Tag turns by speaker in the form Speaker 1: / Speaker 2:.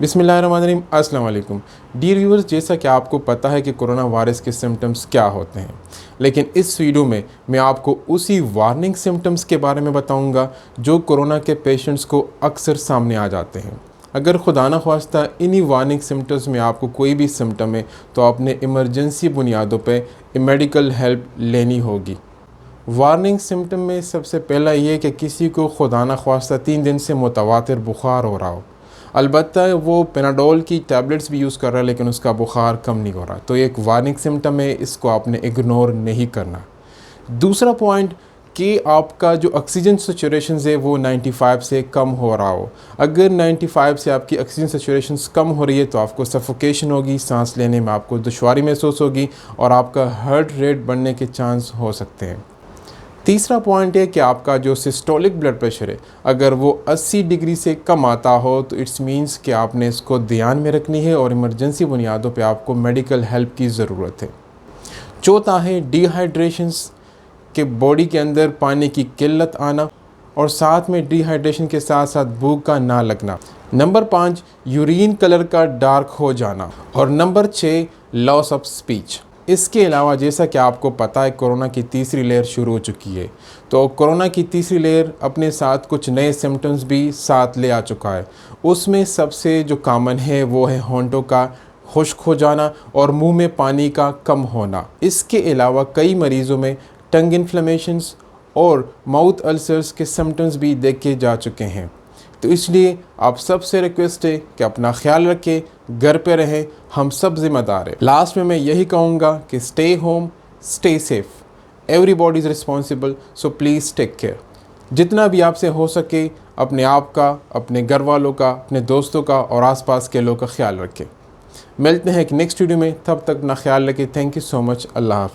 Speaker 1: बिस्मिल्लाहिर्रहमानिर्रहीम, अस्सलाम वालेकुम डियर व्यूअर्स। जैसा कि आपको पता है कि कोरोना वायरस के सिम्टम्स क्या होते हैं, लेकिन इस वीडियो में मैं आपको उसी वार्निंग सिम्टम्स के बारे में बताऊंगा जो कोरोना के पेशेंट्स को अक्सर सामने आ जाते हैं। अगर खुदा न ख्वास्ता इन्हीं वार्निंग सिम्टम्स में आपको कोई भी सिम्टम है तो आपने इमरजेंसी बुनियादों पर मेडिकल हेल्प लेनी होगी। वार्निंग सिम्टम में सबसे पहला ये कि किसी को खुदा न ख्वास्ता 3 दिन से मुतवातिर बुखार हो रहा हो, अलबत्ता वो पेनाडोल की टैबलेट्स भी यूज़ कर रहा है लेकिन उसका बुखार कम नहीं हो रहा, तो ये एक वार्निंग सिम्टम है, इसको आपने इग्नोर नहीं करना। दूसरा पॉइंट कि आपका जो ऑक्सीजन सैचुरेशन है वो 95 से कम हो रहा हो। अगर 95 से आपकी ऑक्सीजन सैचुरेशन कम हो रही है तो आपको सफोकेशन होगी, सांस लेने में आपको दुश्वारी महसूस होगी और आपका हार्ट रेट बढ़ने के चांस हो सकते हैं। तीसरा पॉइंट है कि आपका जो सिस्टोलिक ब्लड प्रेशर है अगर वो 80 डिग्री से कम आता हो तो इट्स मीन्स कि आपने इसको ध्यान में रखनी है और इमरजेंसी बुनियादों पे आपको मेडिकल हेल्प की ज़रूरत है। चौथा है डिहाइड्रेशंस, के बॉडी के अंदर पानी की किल्लत आना और साथ में डिहाइड्रेशन के साथ साथ भूख का ना लगना। नंबर 5 यूरिन कलर का डार्क हो जाना और नंबर 6 लॉस ऑफ स्पीच। इसके अलावा जैसा कि आपको पता है कोरोना की तीसरी लेयर शुरू हो चुकी है, तो कोरोना की तीसरी लेयर अपने साथ कुछ नए सिम्टम्स भी साथ ले आ चुका है। उसमें सबसे जो कॉमन है वो है होंठों का खुश्क हो जाना और मुंह में पानी का कम होना। इसके अलावा कई मरीज़ों में टंग इन्फ्लेमेशंस और माउथ अल्सर्स के सिम्टम्स भी देखे जा चुके हैं। तो इसलिए आप सबसे रिक्वेस्ट है कि अपना ख्याल रखें, घर पे रहें, हम सब जिम्मेदार हैं। लास्ट में मैं यही कहूँगा कि stay home, stay safe, everybody is responsible, so please take care. जितना भी आपसे हो सके अपने आप का, अपने घर वालों का, अपने दोस्तों का और आसपास के लोगों का ख्याल रखें। मिलते हैं एक नेक्स्ट वीडियो में, तब तक अपना ख्याल रखें। Thank you so much. अल्लाह हाफ़िज़।